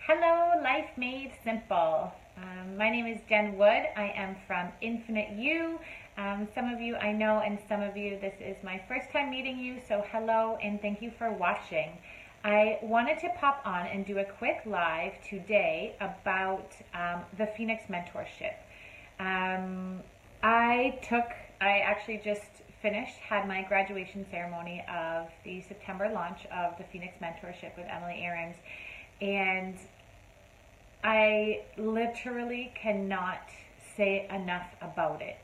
Hello, Life Made Simple. My name is Jenn Wood. I am from Infinite You. Some of you I know, and some of you this is my first time meeting you, so hello and thank you for watching. I wanted to pop on and do a quick live today about the Phoenix Mentorship. I actually just had my graduation ceremony of the September launch of the Phoenix Mentorship with Emily Aarons, and I literally cannot say enough about it.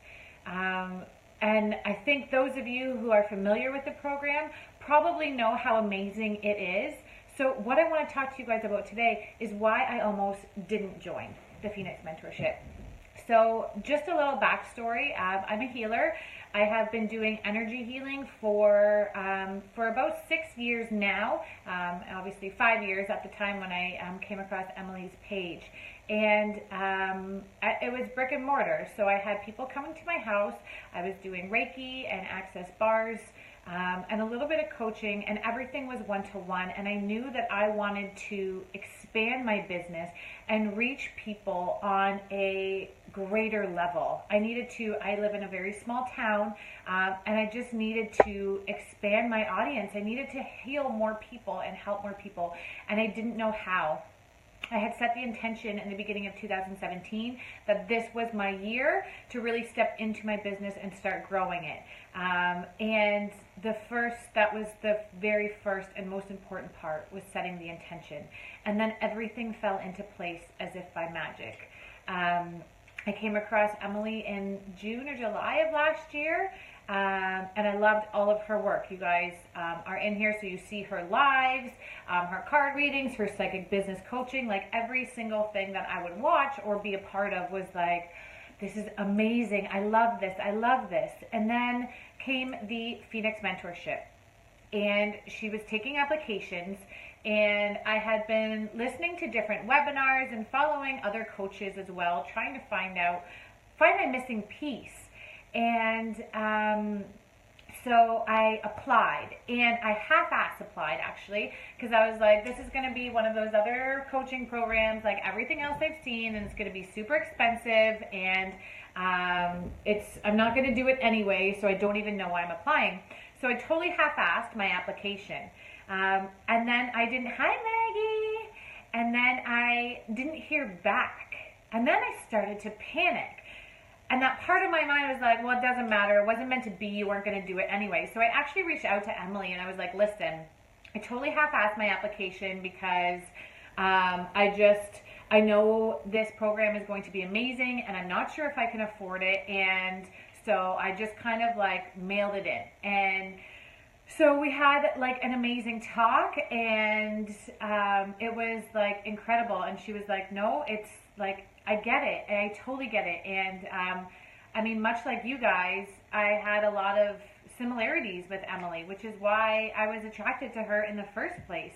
And I think those of you who are familiar with the program probably know how amazing it is. So what I want to talk to you guys about today is why I almost didn't join the Phoenix Mentorship. So just a little backstory. I'm a healer. I have been doing energy healing for about 6 years now. Obviously 5 years at the time when I came across Emily's page. And it was brick and mortar. So I had people coming to my house. I was doing Reiki and access bars and a little bit of coaching, and everything was one-to-one. And I knew that I wanted to expand my business and reach people on a greater level. I live in a very small town, and I just needed to expand my audience. I needed to heal more people and help more people, and I didn't know how. I had set the intention in the beginning of 2017 that this was my year to really step into my business and start growing it. And that was the very first and most important part, was setting the intention. And then everything fell into place as if by magic. I came across Emily in June or July of last year, and I loved all of her work. You guys are in here, so you see her lives, her card readings, her psychic business coaching. Like, every single thing that I would watch or be a part of was like, this is amazing. I love this. I love this. And then came the Phoenix Mentorship, and she was taking applications. And I had been listening to different webinars and following other coaches as well, trying to find my missing piece. And so I applied, and I half-assed applied, actually, because I was like, this is going to be one of those other coaching programs like everything else I've seen, and it's going to be super expensive, and I'm not going to do it anyway, so I don't even know why I'm applying. So I totally half-assed my application. And then I didn't, hi Maggie, and then I didn't hear back. And then I started to panic. And that part of my mind was like, well, it doesn't matter. It wasn't meant to be. You weren't going to do it anyway. So I actually reached out to Emily, and I was like, listen, I totally half-assed my application because I know this program is going to be amazing, and I'm not sure if I can afford it. And so I just kind of like mailed it in. And so we had like an amazing talk, and it was like incredible. And she was like, no, it's like, I get it, and I totally get it. And I mean, much like you guys, I had a lot of similarities with Emily, which is why I was attracted to her in the first place.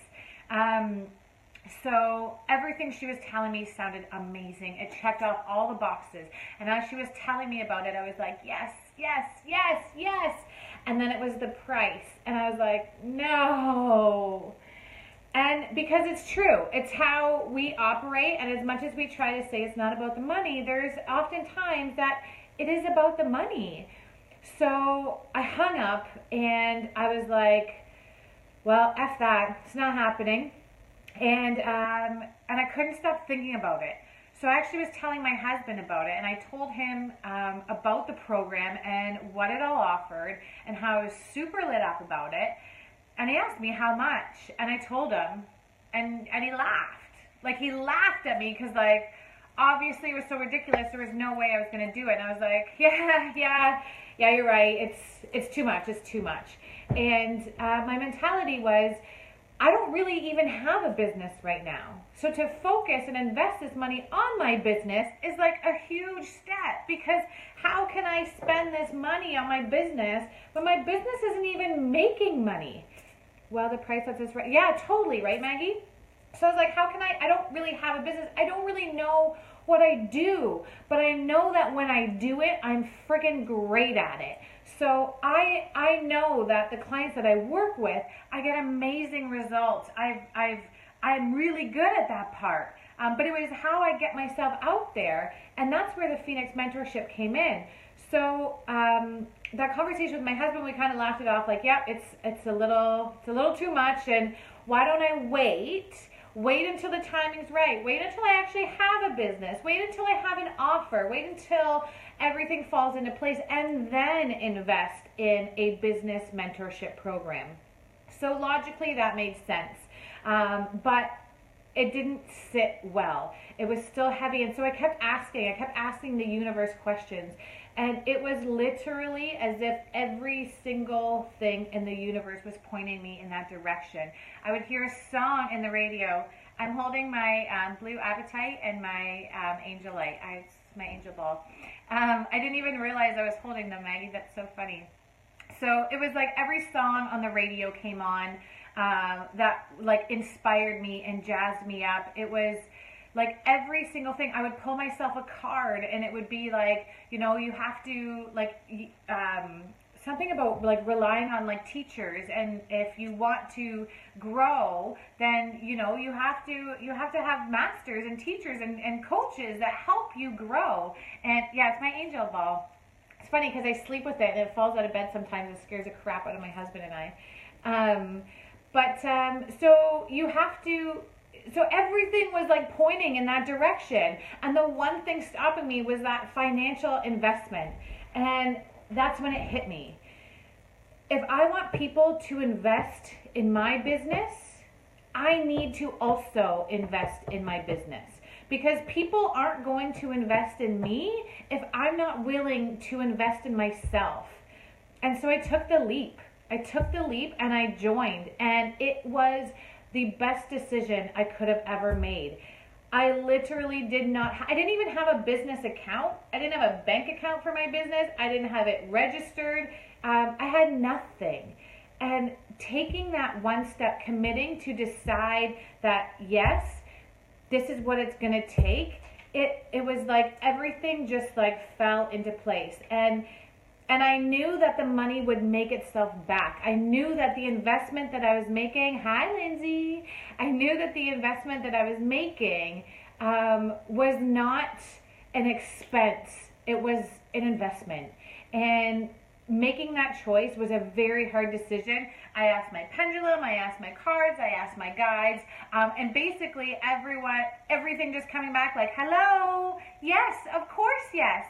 So everything she was telling me sounded amazing. It checked off all the boxes. And as she was telling me about it, I was like, yes, yes, yes, yes. And then it was the price. And I was like, no. And because it's true, it's how we operate. And as much as we try to say it's not about the money, there's often times that it is about the money. So I hung up, and I was like, well, F that. It's not happening. And I couldn't stop thinking about it. So I actually was telling my husband about it, and I told him about the program and what it all offered and how I was super lit up about it. And he asked me how much, and I told him, and he laughed. Like, he laughed at me because, like, obviously it was so ridiculous. There was no way I was going to do it. And I was like, yeah, you're right. It's too much. It's too much. And my mentality was, I don't really even have a business right now. So to focus and invest this money on my business is like a huge step, because how can I spend this money on my business when my business isn't even making money? Well, the price of this, right? Yeah, totally, right, Maggie? So I was like, how can I don't really have a business. I don't really know what I do, but I know that when I do it, I'm freaking great at it. So I know that the clients that I work with, I get amazing results. I've I'm really good at that part. But it was how I get myself out there, and that's where the Phoenix Mentorship came in. So that conversation with my husband, we kind of laughed it off, like, yeah, it's a little too much, and why don't I wait until the timing's right, wait until I actually have a business, wait until I have an offer, wait until everything falls into place, and then invest in a business mentorship program. So logically that made sense, but it didn't sit well. It was still heavy, and so I kept asking the universe questions, and it was literally as if every single thing in the universe was pointing me in that direction. I would hear a song in the radio. I'm holding my blue apatite and my angel light. It's my angel ball. I didn't even realize I was holding them, Maggie. That's so funny. So it was like every song on the radio came on that like inspired me and jazzed me up. It was like every single thing. I would pull myself a card, and it would be like, you know, you have to like something about like relying on like teachers, and if you want to grow, then you know you have to have masters and teachers and coaches that help you grow. And yeah, it's my angel ball. It's funny because I sleep with it and it falls out of bed sometimes. It scares the crap out of my husband and I. So you have to. So everything was like pointing in that direction, and the one thing stopping me was that financial investment. And that's when it hit me. If I want people to invest in my business, I need to also invest in my business, because people aren't going to invest in me if I'm not willing to invest in myself. And so I took the leap. And I joined, and it was the best decision I could have ever made. I literally I didn't even have a business account. I didn't have a bank account for my business. I didn't have it registered. I had nothing. And taking that one step, committing to decide that, yes, this is what it's going to take, it was like everything just like fell into place. And I knew that the money would make itself back. I knew that the investment that I was making, hi Lindsay, I knew that the investment that I was making was not an expense. It was an investment. And making that choice was a very hard decision. I asked my pendulum, I asked my cards, I asked my guides, and basically everything just coming back like, hello, yes, of course, yes,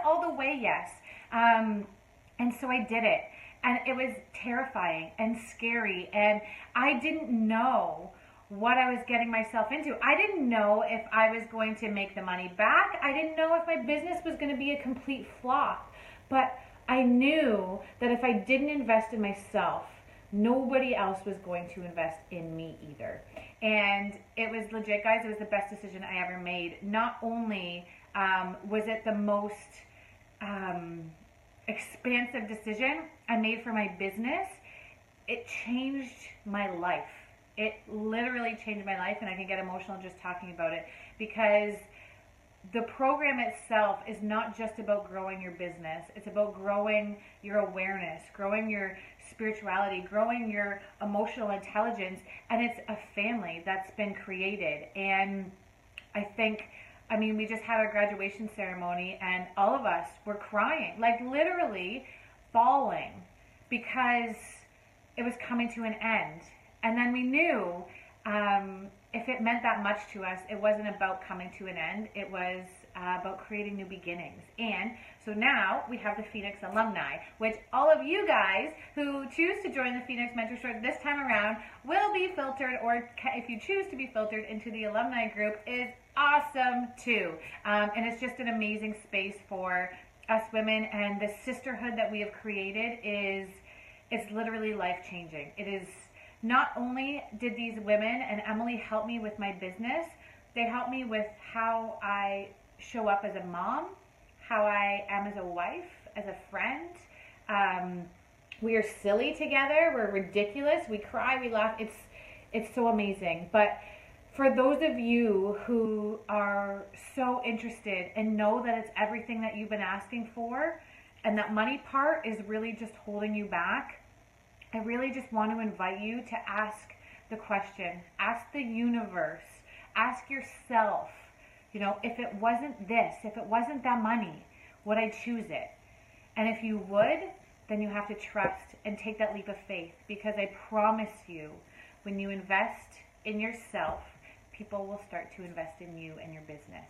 all the way, yes. And so I did it, and it was terrifying and scary, and I didn't know what I was getting myself into. I didn't know if I was going to make the money back. I didn't know if my business was going to be a complete flop, but I knew that if I didn't invest in myself, nobody else was going to invest in me either. And it was legit, guys, it was the best decision I ever made. Not only was it the most expansive decision I made for my business, it changed my life. It literally changed my life, and I can get emotional just talking about it, because the program itself is not just about growing your business. It's about growing your awareness, growing your spirituality, growing your emotional intelligence, and it's a family that's been created. And I mean, we just had our graduation ceremony, and all of us were crying, like literally bawling, because it was coming to an end. And then we knew if it meant that much to us, it wasn't about coming to an end. It was about creating new beginnings. And so now we have the Phoenix alumni, which all of you guys who choose to join the Phoenix Mentorship this time around will be filtered, or if you choose to be filtered into the alumni group, is awesome too. And it's just an amazing space for us women, and the sisterhood that we have created it's literally life-changing. It is. Not only did these women and Emily help me with my business, they helped me with how I show up as a mom, how I am as a wife, as a friend. We are silly together. We're ridiculous. We cry, we laugh. It's so amazing. But for those of you who are so interested and know that it's everything that you've been asking for, and that money part is really just holding you back, I really just want to invite you to ask the question, ask the universe, ask yourself, if it wasn't this, if it wasn't that money, would I choose it? And if you would, then you have to trust and take that leap of faith, because I promise you, when you invest in yourself, people will start to invest in you and your business.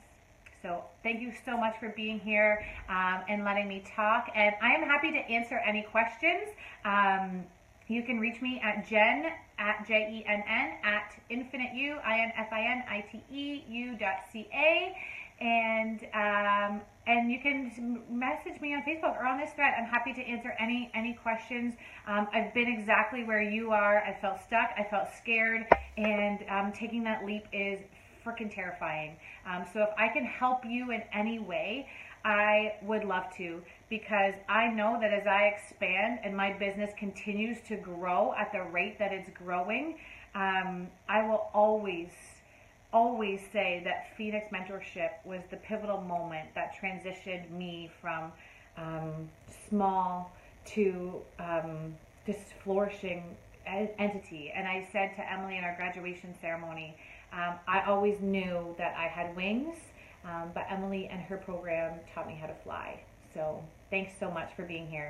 So thank you so much for being here and letting me talk. And I am happy to answer any questions. You can reach me at Jenn, at Jenn, at infiniteu.ca. And you can message me on Facebook or on this thread. I'm happy to answer any questions. I've been exactly where you are. I felt stuck. I felt scared. And taking that leap is freaking terrifying. So if I can help you in any way, I would love to, because I know that as I expand and my business continues to grow at the rate that it's growing, I will always say that Phoenix Mentorship was the pivotal moment that transitioned me from small to this flourishing entity. And I said to Emily in our graduation ceremony, I always knew that I had wings, but Emily and her program taught me how to fly. So thanks so much for being here.